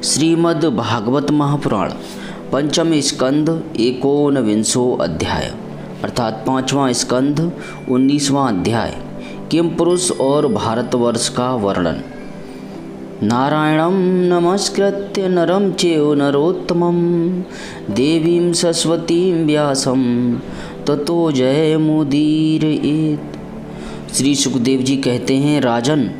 श्रीमद् भागवत महापुराण पंचम स्कंद एकोनविंशो अध्याय अर्थात पांचवा स्कंद 19वां अध्याय किम पुरुष और भारतवर्ष का वर्णन। नारायणं नमस्कृत्य नरं चैव नरोत्तमं देवीं सरस्वतीं व्यासं ततो जयमुदीरयेत्। श्री सुखदेव जी कहते हैं, राजन,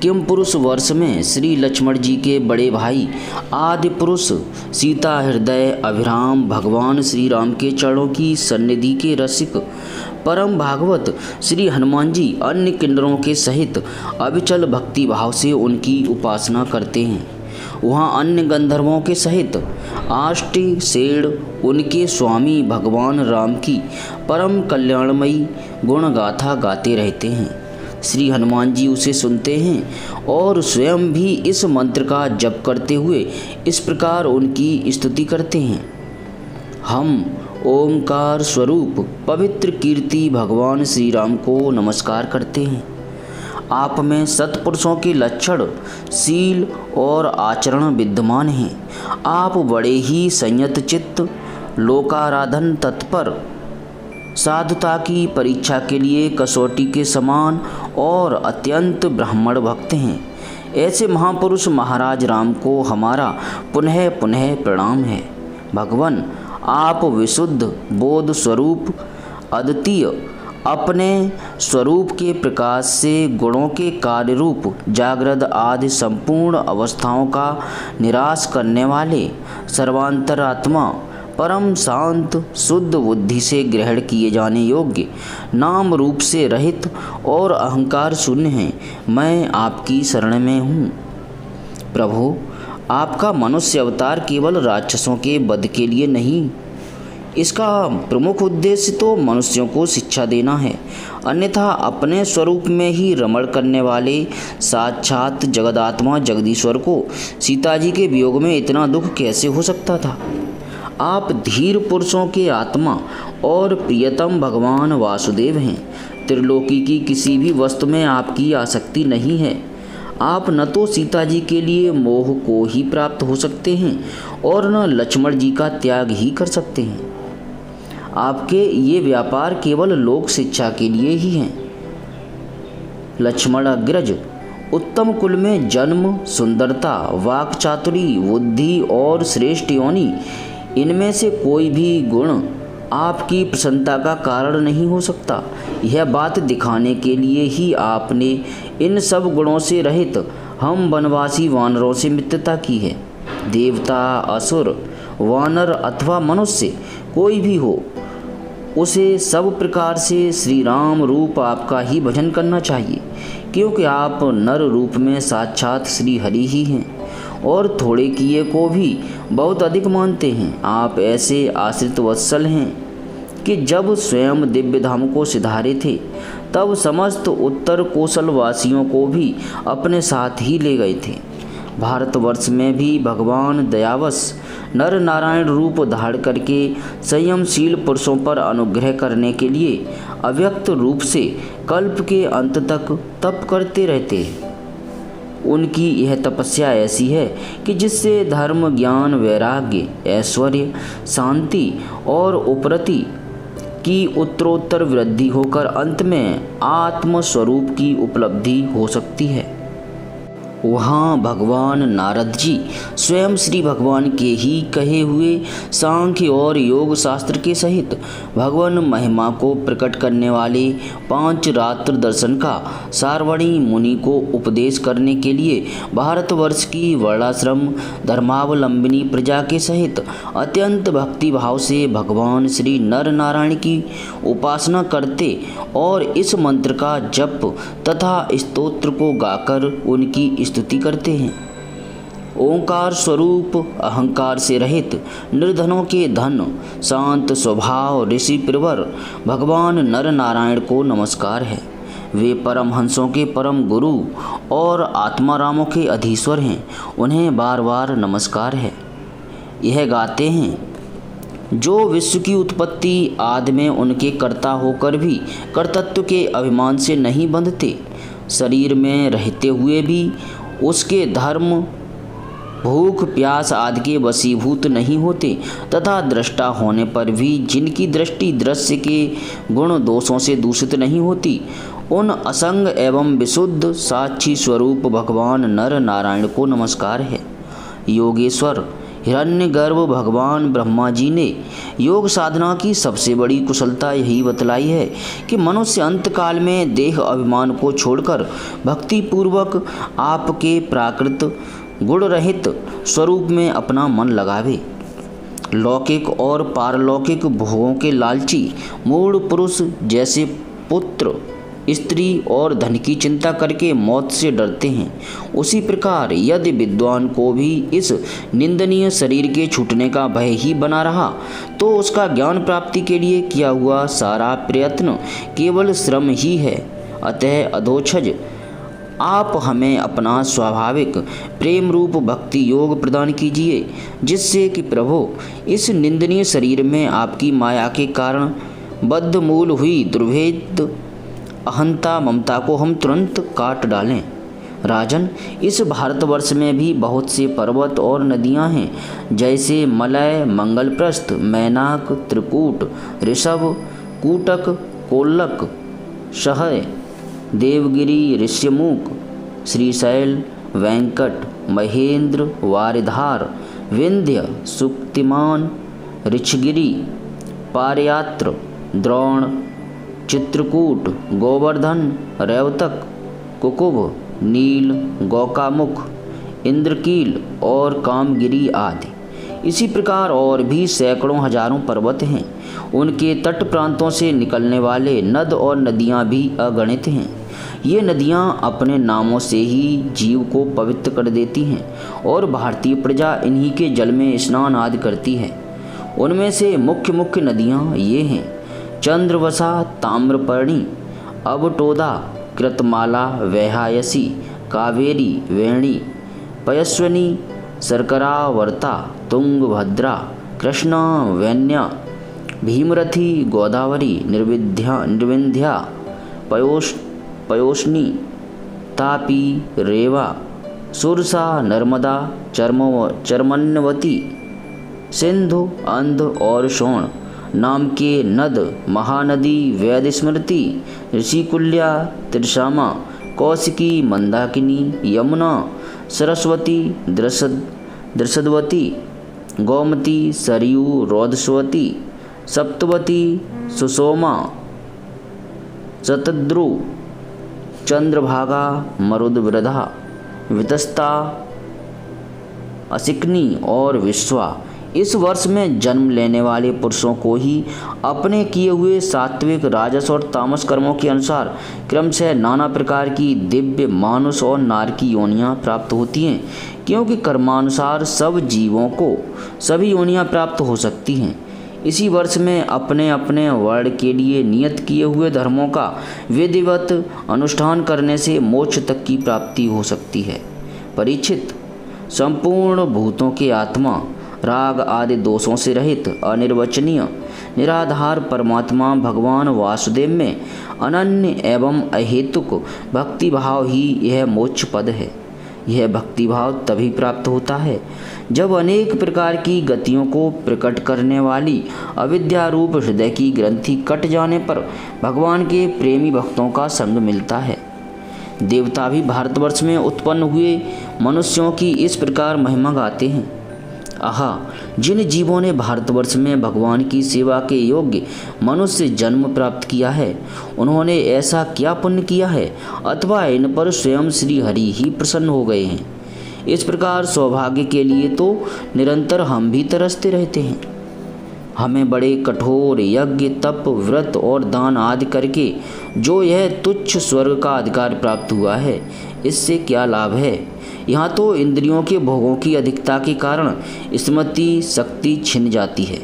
किम पुरुष वर्ष में श्री लक्ष्मण जी के बड़े भाई आदि पुरुष सीता हृदय अभिराम भगवान श्री राम के चरणों की सन्निधि के रसिक परम भागवत श्री हनुमान जी अन्य किन्नरों के सहित अविचल भक्ति भाव से उनकी उपासना करते हैं। वहाँ अन्य गंधर्वों के सहित आष्टी सेड़ उनके स्वामी भगवान राम की परम कल्याणमयी गुण गाथा गाते रहते हैं। श्री हनुमान जी उसे सुनते हैं और स्वयं भी इस मंत्र का जप करते हुए इस प्रकार उनकी स्तुति करते हैं। हम ओंकार स्वरूप पवित्र कीर्ति भगवान श्री राम को नमस्कार करते हैं। आप में सत्पुरुषों के लक्षण शील और आचरण विद्यमान हैं। आप बड़े ही संयत चित्त लोकाराधन तत्पर साधुता की परीक्षा के लिए कसौटी के समान और अत्यंत ब्राह्मण भक्त हैं। ऐसे महापुरुष महाराज राम को हमारा पुनः पुनः प्रणाम है। भगवान, आप विशुद्ध बोध स्वरूप अद्वितीय अपने स्वरूप के प्रकाश से गुणों के कार्य रूप जागृत आदि संपूर्ण अवस्थाओं का निराश करने वाले सर्वांतरात्मा परम शांत शुद्ध बुद्धि से ग्रहण किए जाने योग्य नाम रूप से रहित और अहंकार शून्य हैं। मैं आपकी शरण में हूँ। प्रभु, आपका मनुष्य अवतार केवल राक्षसों के वध के लिए नहीं, इसका प्रमुख उद्देश्य तो मनुष्यों को शिक्षा देना है। अन्यथा अपने स्वरूप में ही रमण करने वाले साक्षात जगदात्मा जगदीश्वर को सीता जी के वियोग में इतना दुख कैसे हो सकता था। आप धीर पुरुषों के आत्मा और प्रियतम भगवान वासुदेव हैं। त्रिलोकी की किसी भी वस्तु में आपकी आसक्ति नहीं है। आप न तो सीता जी के लिए मोह को ही प्राप्त हो सकते हैं और न लक्ष्मण जी का त्याग ही कर सकते हैं। आपके ये व्यापार केवल लोक शिक्षा के लिए ही हैं। लक्ष्मण अग्रज उत्तम कुल में जन्म, सुंदरता, वाक चातुरी, बुद्धि और श्रेष्ठ योनि, इनमें से कोई भी गुण आपकी प्रसन्नता का कारण नहीं हो सकता। यह बात दिखाने के लिए ही आपने इन सब गुणों से रहित हम वनवासी वानरों से मित्रता की है। देवता, असुर, वानर अथवा मनुष्य कोई भी हो, उसे सब प्रकार से श्री राम रूप आपका ही भजन करना चाहिए, क्योंकि आप नर रूप में साक्षात श्री हरि ही हैं और थोड़े किए को भी बहुत अधिक मानते हैं। आप ऐसे आश्रित वत्सल हैं कि जब स्वयं दिव्य धाम को सिधारे थे तब समस्त उत्तर कौशल वासियों को भी अपने साथ ही ले गए थे। भारतवर्ष में भी भगवान दयावश नर नारायण रूप धारण करके संयमशील पुरुषों पर अनुग्रह करने के लिए अव्यक्त रूप से कल्प के अंत तक तप करते रहते हैं। उनकी यह तपस्या ऐसी है कि जिससे धर्म, ज्ञान, वैराग्य, ऐश्वर्य, शांति और उपरति की उत्तरोत्तर वृद्धि होकर अंत में आत्म स्वरूप की उपलब्धि हो सकती है। वहाँ भगवान नारद जी स्वयं श्री भगवान के ही कहे हुए सांख्य और योग शास्त्र के सहित भगवान महिमा को प्रकट करने वाले 5 रात्र दर्शन का सारवणी मुनि को उपदेश करने के लिए भारतवर्ष की वर्णाश्रम धर्मावलंबिनी प्रजा के सहित अत्यंत भक्ति भाव से भगवान श्री नर नारायण की उपासना करते और इस मंत्र का जप तथा स्तोत्र को गाकर उनकी स्तुति करते हैं। ओंकार स्वरूप अहंकार से रहित निर्धनों के धन शांत स्वभाव ऋषि प्रवर भगवान नर नारायण को नमस्कार है। वे परमहंसों के परम गुरु और आत्मारामों के अधीश्वर हैं। उन्हें बार बार नमस्कार है। यह गाते हैं, जो विश्व की उत्पत्ति आदि में उनके कर्ता होकर भी कर्तृत्व के अभिमान से नहीं बंधते, शरीर में रहते हुए भी उसके धर्म भूख प्यास आदि के वशीभूत नहीं होते तथा दृष्टा होने पर भी जिनकी दृष्टि दृश्य के गुण दोषों से दूषित नहीं होती, उन असंग एवं विशुद्ध साक्षी स्वरूप भगवान नर नारायण को नमस्कार है। योगेश्वर हिरण्यगर्भ भगवान ब्रह्मा जी ने योग साधना की सबसे बड़ी कुशलता यही बतलाई है कि मनुष्य अंतकाल में देह अभिमान को छोड़कर भक्ति पूर्वक आपके प्राकृत गुण रहित स्वरूप में अपना मन लगावे। लौकिक और पारलौकिक भोगों के लालची मूढ़ पुरुष जैसे पुत्र स्त्री और धन की चिंता करके मौत से डरते हैं, उसी प्रकार यदि विद्वान को भी इस निंदनीय शरीर के छूटने का भय ही बना रहा तो उसका ज्ञान प्राप्ति के लिए किया हुआ सारा प्रयत्न केवल श्रम ही है। अतः अधोक्षज आप हमें अपना स्वाभाविक प्रेम रूप भक्ति योग प्रदान कीजिए, जिससे कि प्रभु इस निंदनीय शरीर में आपकी माया के कारण बद्धमूल हुई दुर्भेद अहंता ममता को हम तुरंत काट डालें। राजन, इस भारतवर्ष में भी बहुत से पर्वत और नदियां हैं, जैसे मलय, मंगलप्रस्थ, मैनाक, त्रिकूट, ऋषभ, कूटक, कोल्लक, शहय, देवगिरी, ऋष्यमुख, श्रीशैल, वेंकट, महेंद्र, वारिधार, विंध्य, सुक्तिमान, ऋषगिरी, पारयात्र, द्रोण, चित्रकूट, गोवर्धन, रेवतक, कुकुब, नील, गौकामुख, इंद्रकील और कामगिरी आदि। इसी प्रकार और भी सैकड़ों हजारों पर्वत हैं। उनके तट प्रांतों से निकलने वाले नद और नदियां भी अगणित हैं। ये नदियां अपने नामों से ही जीव को पवित्र कर देती हैं और भारतीय प्रजा इन्हीं के जल में स्नान आदि करती है। उनमें से मुख्य मुख्य नदियां ये हैं: चंद्रवसा, ताम्रपर्णी, अवटोदा, कृतमाला, वैहायसी, कावेरी, वेणी, पयस्विनी, शर्करावर्ता, तुंगभद्रा, कृष्णा, वैन्या, भीमरथी, गोदावरी, निर्विंध्या, पयोष्णी, तापी, रेवा, सुरसा, नर्मदा, चर्मन्वती, सिंधु, अंध और शोण नाम के नद, महानदी, वेद स्मृति, ऋषिकुल्या, त्रिशामा, कौशिकी, मंदाकिनी, यमुना, सरस्वती, दृषदवती, गोमती, सरयू, रोधस्वती, सप्तवती, सुसोमा, शतद्रु, चंद्रभागा, मरुदवृधा, वितस्ता, असिकनी और विश्वा। इस वर्ष में जन्म लेने वाले पुरुषों को ही अपने किए हुए सात्विक, राजस और तामस कर्मों के अनुसार क्रमशः नाना प्रकार की दिव्य मानुष और नार की योनियाँ प्राप्त होती हैं, क्योंकि कर्मानुसार सब जीवों को सभी योनियाँ प्राप्त हो सकती हैं। इसी वर्ष में अपने अपने वर्ण के लिए नियत किए हुए धर्मों का विधिवत अनुष्ठान करने से मोक्ष तक की प्राप्ति हो सकती है। परीक्षित, संपूर्ण भूतों के आत्मा, राग आदि दोषों से रहित, अनिर्वचनीय, निराधार परमात्मा भगवान वासुदेव में अनन्य एवं अहेतुक भक्तिभाव ही यह मोक्ष पद है। यह भक्तिभाव तभी प्राप्त होता है जब अनेक प्रकार की गतियों को प्रकट करने वाली अविद्या रूप हृदय की ग्रंथि कट जाने पर भगवान के प्रेमी भक्तों का संग मिलता है। देवता भी भारतवर्ष में उत्पन्न हुए मनुष्यों की इस प्रकार महिमा गाते हैं। आहा, जिन जीवों ने भारतवर्ष में भगवान की सेवा के योग्य मनुष्य जन्म प्राप्त किया है, उन्होंने ऐसा क्या पुण्य किया है अथवा इन पर स्वयं श्री हरि ही प्रसन्न हो गए हैं। इस प्रकार सौभाग्य के लिए तो निरंतर हम भी तरसते रहते हैं। हमें बड़े कठोर यज्ञ, तप, व्रत और दान आदि करके जो यह तुच्छ स्वर्ग का अधिकार प्राप्त हुआ है, इससे क्या लाभ है। यहाँ तो इंद्रियों के भोगों की अधिकता के कारण स्मृति शक्ति छिन जाती है।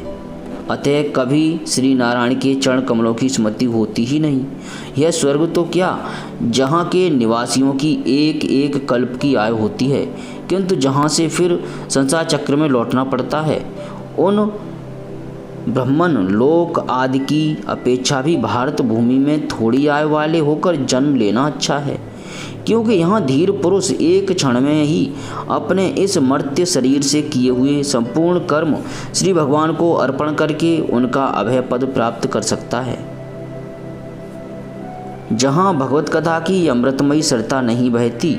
अतः कभी श्री नारायण के चरण कमलों की स्मृति होती ही नहीं। यह स्वर्ग तो क्या, जहाँ के निवासियों की एक एक कल्प की आयु होती है, किंतु जहाँ से फिर संसार चक्र में लौटना पड़ता है, उन ब्रह्मन लोक आदि की अपेक्षा भी भारत भूमि में थोड़ी आयु वाले होकर जन्म लेना अच्छा है। क्योंकि यहाँ धीर पुरुष एक क्षण में ही अपने इस मर्त्य शरीर से किए हुए संपूर्ण कर्म श्री भगवान को अर्पण करके उनका अभय पद प्राप्त कर सकता है। जहाँ भगवत कथा की अमृतमयी सरता नहीं बहती,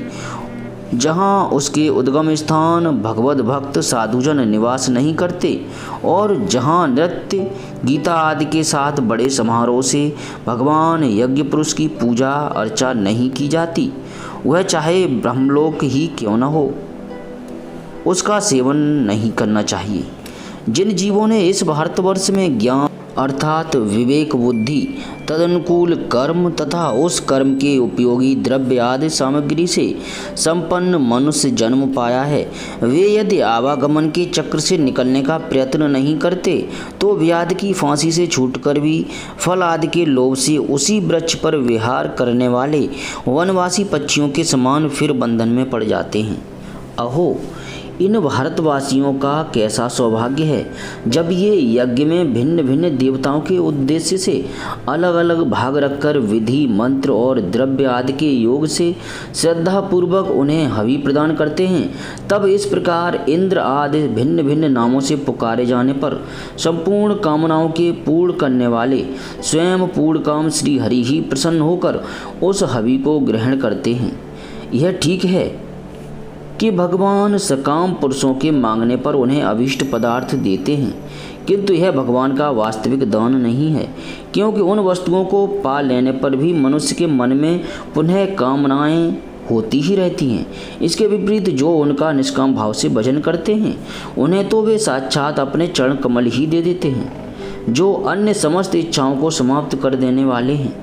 जहाँ उसके उद्गम स्थान भगवत भक्त साधुजन निवास नहीं करते और जहाँ नृत्य गीता आदि के साथ बड़े समारोह से भगवान यज्ञ पुरुष की पूजा अर्चा नहीं की जाती, वह चाहे ब्रह्मलोक ही क्यों न हो, उसका सेवन नहीं करना चाहिए। जिन जीवों ने इस भारतवर्ष में ज्ञान अर्थात विवेक बुद्धि तदनुकूल कर्म तथा उस कर्म के उपयोगी द्रव्य आदि सामग्री से संपन्न मनुष्य जन्म पाया है, वे यदि आवागमन के चक्र से निकलने का प्रयत्न नहीं करते तो व्याध की फांसी से छूटकर भी फल आदि के लोभ से उसी वृक्ष पर विहार करने वाले वनवासी पक्षियों के समान फिर बंधन में पड़ जाते हैं। अहो, इन भारतवासियों का कैसा सौभाग्य है जब ये यज्ञ में भिन्न भिन्न देवताओं के उद्देश्य से अलग अलग भाग रखकर विधि मंत्र और द्रव्य आदि के योग से श्रद्धा पूर्वक उन्हें हवि प्रदान करते हैं। तब इस प्रकार इंद्र आदि भिन्न भिन्न नामों से पुकारे जाने पर संपूर्ण कामनाओं के पूर्ण करने वाले स्वयं पूर्ण काम श्री हरि ही प्रसन्न होकर उस हवि को ग्रहण करते हैं। यह ठीक है कि भगवान सकाम पुरुषों के मांगने पर उन्हें अभीष्ट पदार्थ देते हैं, किंतु यह भगवान का वास्तविक दान नहीं है, क्योंकि उन वस्तुओं को पा लेने पर भी मनुष्य के मन में पुनः कामनाएं होती ही रहती हैं। इसके विपरीत जो उनका निष्काम भाव से भजन करते हैं उन्हें तो वे साक्षात अपने चरण कमल ही दे देते हैं, जो अन्य समस्त इच्छाओं को समाप्त कर देने वाले हैं।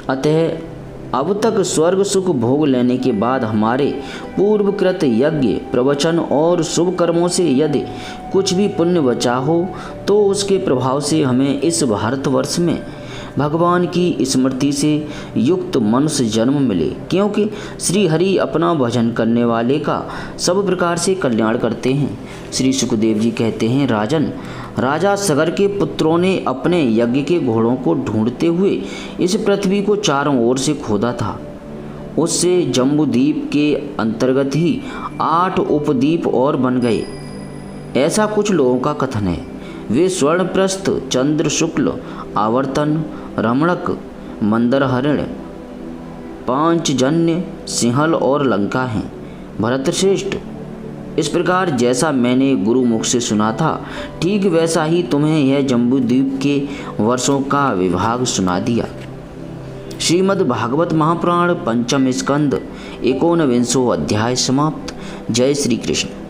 अतः अब तक स्वर्ग सुख भोग लेने के बाद हमारे पूर्वकृत यज्ञ प्रवचन और शुभ कर्मों से यदि कुछ भी पुण्य बचा हो तो उसके प्रभाव से हमें इस भारतवर्ष में भगवान की स्मृति से युक्त मनुष्य जन्म मिले, क्योंकि श्री हरि अपना भजन करने वाले का सब प्रकार से कल्याण करते हैं। श्री सुखदेव जी कहते हैं, राजन, राजा सगर के पुत्रों ने अपने यज्ञ के घोड़ों को ढूंढते हुए इस पृथ्वी को चारों ओर से खोदा था। उससे जम्बूद्वीप के अंतर्गत ही 8 उपद्वीप और बन गए, ऐसा कुछ लोगों का कथन है। वे स्वर्णप्रस्थ, चंद्र शुक्ल, आवर्तन, रमणक, मंदरहरिण, पांचजन्य, सिंहल और लंका हैं। भरतश्रेष्ठ, इस प्रकार जैसा मैंने गुरु मुख से सुना था ठीक वैसा ही तुम्हें यह जम्बूद्वीप के वर्षों का विभाग सुना दिया। श्रीमद् भागवत महापुराण पंचम स्कंद 49वां अध्याय समाप्त। जय श्री कृष्ण।